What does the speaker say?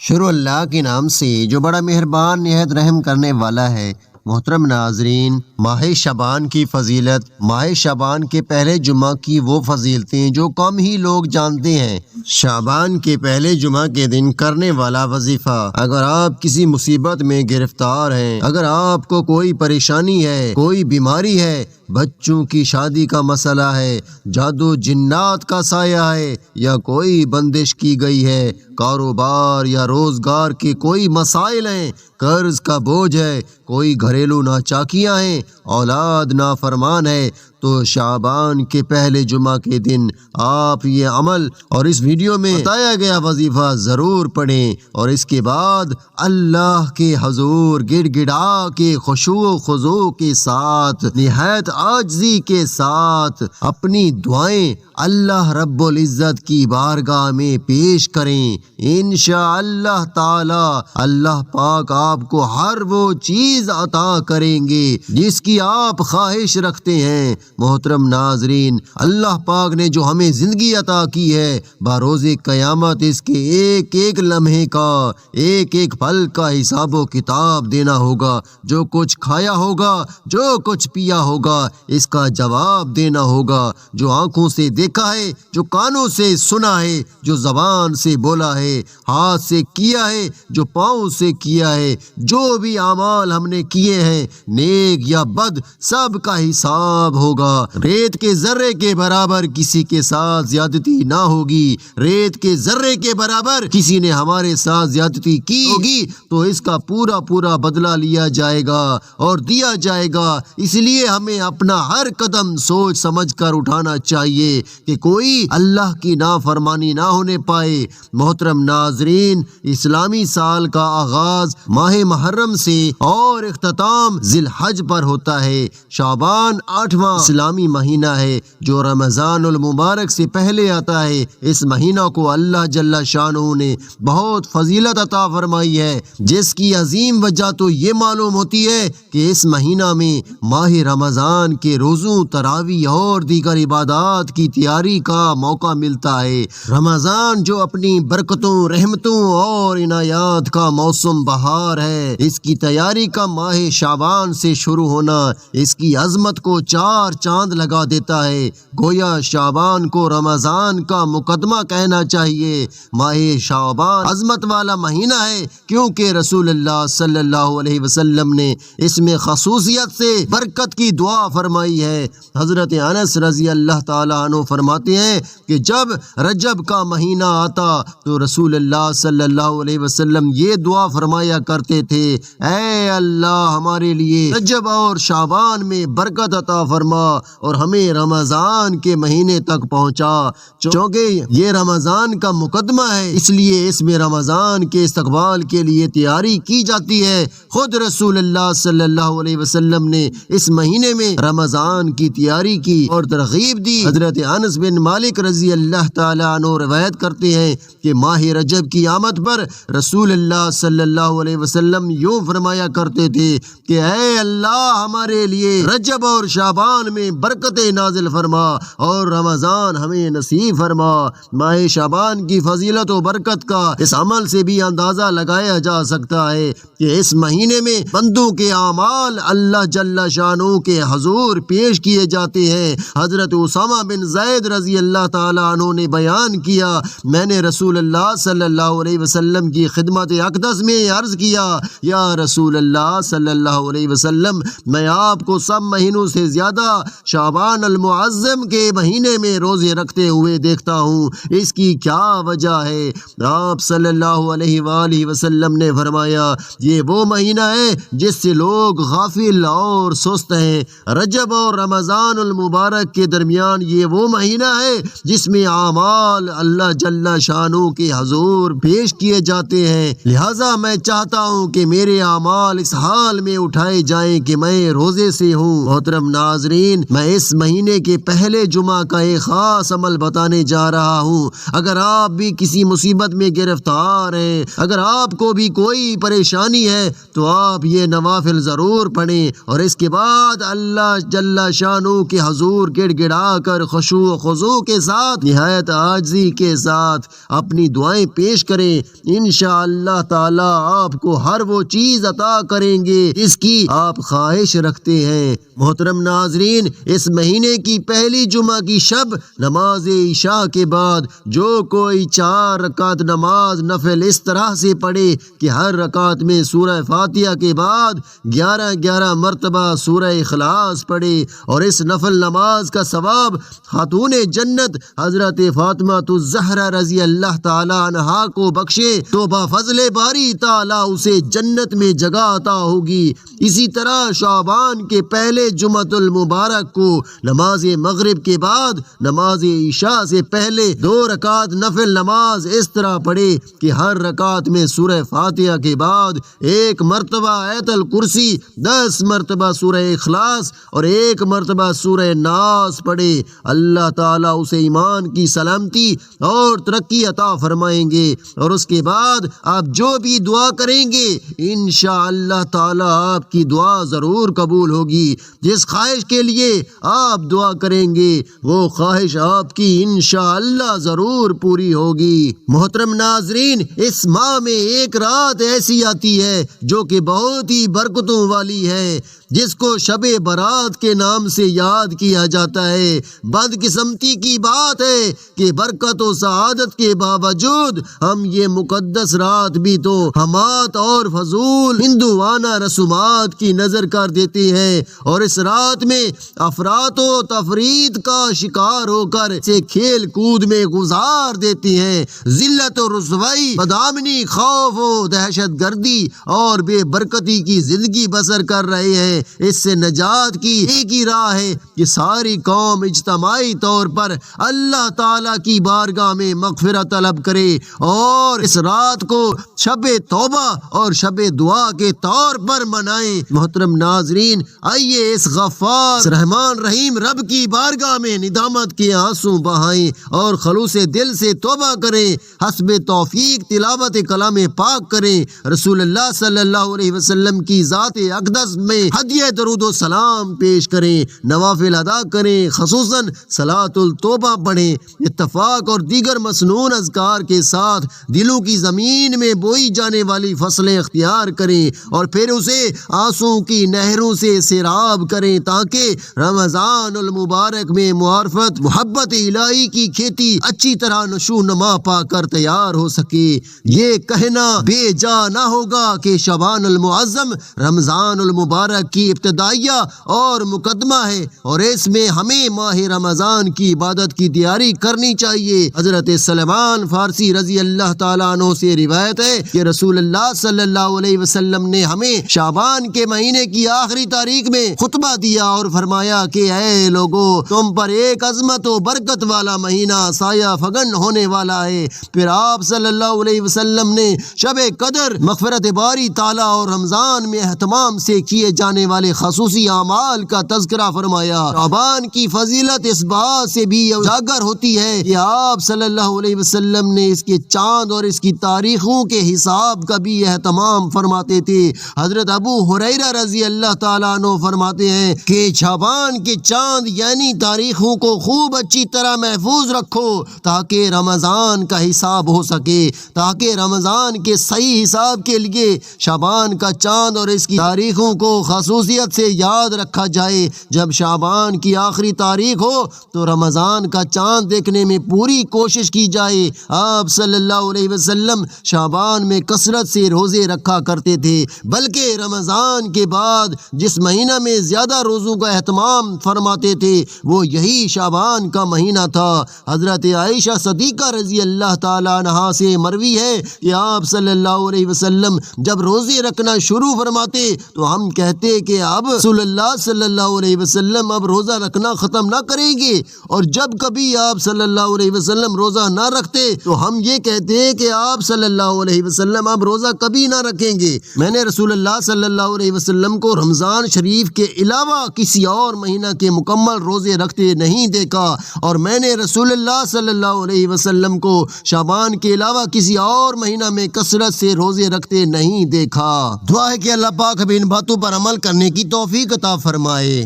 شروع اللہ کے نام سے جو بڑا مہربان نہایت رحم کرنے والا ہے۔ محترم ناظرین، ماہ شعبان کی فضیلت۔ ماہ شعبان کے پہلے جمعہ کی وہ فضیلتیں جو کم ہی لوگ جانتے ہیں۔ شعبان کے پہلے جمعہ کے دن کرنے والا وظیفہ۔ اگر آپ کسی مصیبت میں گرفتار ہیں، اگر آپ کو کوئی پریشانی ہے، کوئی بیماری ہے، بچوں کی شادی کا مسئلہ ہے، جادو جنات کا سایہ ہے، یا کوئی بندش کی گئی ہے، کاروبار یا روزگار کے کوئی مسائل ہیں، قرض کا بوجھ ہے، کوئی گھریلو ناچاکیاں ہیں، اولاد نافرمان ہے، تو شعبان کے پہلے جمعہ کے دن آپ یہ عمل اور اس ویڈیو میں بتایا گیا وظیفہ ضرور پڑھیں، اور اس کے بعد اللہ کے حضور گڑ گڑا کے خشوع و خضوع کے ساتھ، نہایت عاجزی کے ساتھ اپنی دعائیں اللہ رب العزت کی بارگاہ میں پیش کریں۔ انشاءاللہ تعالی اللہ پاک آپ کو ہر وہ چیز عطا کریں گے جس کی آپ خواہش رکھتے ہیں۔ محترم ناظرین، اللہ پاک نے جو ہمیں زندگی عطا کی ہے، بروز قیامت اس کے ایک ایک لمحے کا، ایک ایک پل کا حساب و کتاب دینا ہوگا۔ جو کچھ کھایا ہوگا، جو کچھ پیا ہوگا، اس کا جواب دینا ہوگا۔ جو آنکھوں سے دیکھا ہے، جو کانوں سے سنا ہے، جو زبان سے بولا ہے، ہاتھ سے کیا ہے، جو پاؤں سے کیا ہے، جو بھی اعمال ہم نے کیے ہیں، نیک یا بد، سب کا حساب ہوگا۔ ریت کے ذرے کے برابر کسی کے ساتھ زیادتی نہ ہوگی۔ ریت کے ذرے کے برابر کسی نے ہمارے ساتھ زیادتی کی ہوگی تو اس کا پورا پورا بدلہ لیا جائے گا اور دیا جائے گا۔ اس لیے ہمیں اپنا ہر قدم سوچ سمجھ کر اٹھانا چاہیے کہ کوئی اللہ کی نافرمانی نہ ہونے پائے۔ محترم ناظرین، اسلامی سال کا آغاز ماہ محرم سے اور اختتام ذی الحج پر ہوتا ہے۔ شعبان 8واں اسلامی مہینہ ہے جو رمضان المبارک سے پہلے آتا ہے۔ اس مہینہ کو اللہ جل شانہ نے بہت فضیلت عطا فرمائی ہے، جس کی عظیم وجہ تو یہ معلوم ہوتی ہے کہ اس مہینہ میں ماہ رمضان کے روزوں، تراویح اور دیگر عبادات کی تیاری کا موقع ملتا ہے۔ رمضان جو اپنی برکتوں، رحمتوں اور عنایات کا موسم بہار ہے، اس کی تیاری کا ماہ شعبان سے شروع ہونا اس کی عظمت کو چار چاند لگا دیتا ہے۔ گویا شعبان کو رمضان کا مقدمہ کہنا چاہیے۔ ماہ شعبان عظمت والا مہینہ ہے کیونکہ رسول اللہ صلی اللہ علیہ وسلم نے اس میں خصوصیت سے برکت کی دعا فرمائی ہے۔ حضرت انس رضی اللہ تعالیٰ عنہ فرماتے ہیں کہ جب رجب کا مہینہ آتا تو رسول اللہ صلی اللہ علیہ وسلم یہ دعا فرمایا کرتے تھے، اے اللہ ہمارے لیے رجب اور شعبان میں برکت عطا فرما اور ہمیں رمضان کے مہینے تک پہنچا۔ چونکہ یہ رمضان کا مقدمہ ہے، اس لیے اس میں رمضان کے استقبال کے لیے تیاری کی جاتی ہے۔ خود رسول اللہ صلی اللہ علیہ وسلم نے اس مہینے میں رمضان کی تیاری کی اور ترغیب دی۔ حضرت انس بن مالک رضی اللہ تعالیٰ عنہ روایت کرتے ہیں کہ ماہ رجب کی آمد پر رسول اللہ صلی اللہ علیہ وسلم یوں فرمایا کرتے تھے کہ اے اللہ ہمارے لیے رجب اور شعبان میں برکتیں نازل فرما اور رمضان ہمیں نصیب فرما۔ ماہ شعبان کی فضیلت و برکت کا اس عمل سے بھی اندازہ لگایا جا سکتا ہے کہ اس مہینے میں بندوں کے اعمال اللہ جل شانہ کے حضور پیش کیے جاتے ہیں۔ حضرت اسامہ بن زید رضی اللہ تعالیٰ عنہ نے بیان کیا، میں نے رسول اللہ صلی اللہ علیہ وسلم کی خدمت اقدس میں عرض کیا، یا رسول اللہ صلی اللہ علیہ وسلم، میں آپ کو سب مہینوں سے زیادہ شعبان المعظم کے مہینے میں روزے رکھتے ہوئے دیکھتا ہوں، اس کی کیا وجہ ہے؟ آپ صلی اللہ علیہ وآلہ وسلم نے فرمایا، یہ وہ مہینہ ہے جس سے لوگ غافل اور سست ہیں۔ رجب اور رمضان المبارک کے درمیان یہ وہ مہینہ ہے جس میں اعمال اللہ جل شانہ کے حضور پیش کیے جاتے ہیں، لہٰذا میں چاہتا ہوں کہ میرے اعمال اس حال میں اٹھائے جائیں کہ میں روزے سے ہوں۔ محترم ناظرین، میں اس مہینے کے پہلے جمعہ کا ایک خاص عمل بتانے جا رہا ہوں۔ اگر آپ بھی کسی مصیبت میں گرفتار ہیں، اگر آپ کو بھی کوئی پریشانی ہے تو آپ یہ نوافل ضرور پڑھیں اور اس کے بعد اللہ جل شانہ کے حضور گڑ گڑا کر خشوع و خضوع کے ساتھ، نہایت عاجزی کے ساتھ اپنی دعائیں پیش کریں، انشاءاللہ تعالی آپ کو ہر وہ چیز عطا کریں گے جس کی آپ خواہش رکھتے ہیں۔ محترم ناظرین، اس مہینے کی پہلی جمعہ کی شب نماز عشاء کے بعد جو کوئی 4 رکعت نماز نفل اس طرح سے پڑھے کہ ہر رکعت میں سورہ فاتحہ کے بعد 11 مرتبہ سورہ اخلاص پڑھے، اور اس نفل نماز کا ثواب خاتون جنت حضرت فاطمہ الزہرا رضی اللہ تعالی عنہا کو بخشے تو بفضل باری تعالی اسے جنت میں جگہ عطا ہوگی۔ اسی طرح شعبان کے پہلے جمعۃ المبارک کو نماز مغرب کے بعد نماز عشاء سے پہلے 2 رکعت نفل نماز اس طرح پڑھے کہ ہر رکعت میں سورہ فاتحہ کے بعد 1 مرتبہ آیت الکرسی، 10 مرتبہ سورہ اخلاص اور 1 مرتبہ سورہ ناس پڑھے۔ اللہ تعالیٰ اسے ایمان کی سلامتی اور ترقی عطا فرمائیں گے، اور اس کے بعد آپ جو بھی دعا کریں گے انشاءاللہ تعالیٰ آپ کی دعا ضرور قبول ہوگی۔ جس خواہش کے لیے آپ دعا کریں گے وہ خواہش آپ کی انشاءاللہ ضرور پوری ہوگی۔ محترم ناظرین، اس ماہ میں ایک رات ایسی آتی ہے جو کہ بہت ہی برکتوں والی ہے، جس کو شب برات کے نام سے یاد کیا جاتا ہے۔ بدقسمتی کی بات ہے کہ برکت و سعادت کے باوجود ہم یہ مقدس رات بھی تو حمات اور فضول ہندوانہ رسومات کی نظر کر دیتے ہیں، اور اس رات میں افراط و تفرید کا شکار ہو کر اسے کھیل کود میں گزار دیتے ہیں۔ ذلت و رسوائی، بدامنی، خوف و دہشت گردی اور بے برکتی کی زندگی بسر کر رہے ہیں۔ اس سے نجات کی ایک ہی راہ ہے کہ ساری قوم اجتماعی طور پر اللہ تعالیٰ کی بارگاہ میں مغفرت طلب کرے اور اس رات کو شب توبہ اور شب دعا کے طور پر منائیں۔ محترم ناظرین، آئیے اس غفار رحمان رحیم رب کی بارگاہ میں ندامت کے آنسو بہائیں اور خلوص دل سے توبہ کریں، حسب توفیق تلاوت کلام پاک کریں، رسول اللہ صلی اللہ علیہ وسلم کی ذات اقدس میں ہدیہ درود و سلام پیش کریں، نوافل ادا کریں، خصوصاً صلاۃ التوبہ پڑھیں، اتفاق اور دیگر مسنون اذکار کے ساتھ دلوں کی زمین میں بوئی جانے والی فصلیں اختیار کریں اور پھر اسے آنسو کی نہروں سے سیراب کریں تاکہ رمضان المبارک میں معرفت محبت الہی کی کھیتی اچھی طرح نشو نما پا کر تیار ہو سکے۔ یہ کہنا بے جا نہ ہوگا کہ شعبان المعظم رمضان المبارک کی ابتدائیہ اور مقدمہ ہے، اور اس میں ہمیں ماہ رمضان کی عبادت کی تیاری کرنی چاہیے۔ حضرت سلمان فارسی رضی اللہ تعالیٰ عنہ سے روایت ہے کہ رسول اللہ صلی اللہ علیہ وسلم نے ہمیں شعبان کے مہینے کی آخری تاریخ میں خطبہ دیا اور فرمایا کہ اے لوگو، تم پر ایک عظمت و برکت والا مہینہ سایہ فگن ہونے والا ہے۔ پھر آپ صلی اللہ علیہ وسلم نے شب قدر، مغفرت باری تعالیٰ اور رمضان میں اہتمام سے کیے جانے والے خصوصی اعمال کا تذکرہ فرمایا۔ شعبان کی فضیلت اس بات سے بھی اجاگر ہوتی ہے کہ آپ صلی اللہ علیہ وسلم نے اس کے چاند اور اس کی تاریخوں کے حساب کا بھی اہتمام فرماتے تھے۔ حضرت ابو ہریرہ رضی اللہ تعالیٰ عنہ فرماتے ہیں کہ شعبان کے چاند یعنی تاریخوں کو خوب اچھی طرح محفوظ رکھو تاکہ رمضان کا حساب ہو سکے، تاکہ رمضان کے صحیح حساب کے لیے شعبان کا چاند اور اس کی تاریخوں کو خصوصیت سے یاد رکھا جائے۔ جب شعبان کی آخری تاریخ ہو تو رمضان کا چاند دیکھنے میں پوری کوشش کی جائے۔ آپ صلی اللہ علیہ وسلم شعبان میں کثرت سے روزے رکھا کرتے تھے، بلکہ رمضان کے بعد جس مہینہ میں زیادہ روزوں کا اہتمام فرماتے تھے وہ یہی شعبان کا مہینہ تھا۔ حضرت عائشہ صدیقہ رضی اللہ تعالیٰ عنہا سے مروی ہے کہ آپ صلی اللہ علیہ وسلم جب روزے رکھنا شروع فرماتے تو ہم کہتے کہ اب رسول اللہ صلی اللہ علیہ وسلم اب روزہ رکھنا ختم نہ کریں گے، اور جب کبھی آپ صلی اللہ علیہ وسلم روزہ نہ رکھتے تو ہم یہ کہتے کہ آپ صلی اللہ علیہ وسلم اب روزہ کبھی نہ رکھیں گے۔ میں نے رسول اللہ صلی اللہ علیہ وسلم کو رمضان شریف کے علاوہ کسی اور مہینہ کے مکمل روزے رکھتے نہیں دیکھا، اور میں نے رسول اللہ صلی اللہ علیہ وسلم کو شعبان کے علاوہ کسی اور مہینہ میں کثرت سے روزے رکھتے نہیں دیکھا۔ دعا ہے کہ اللہ پاک ہمیں ان باتوں پر عمل کرنے کی توفیق عطا فرمائے۔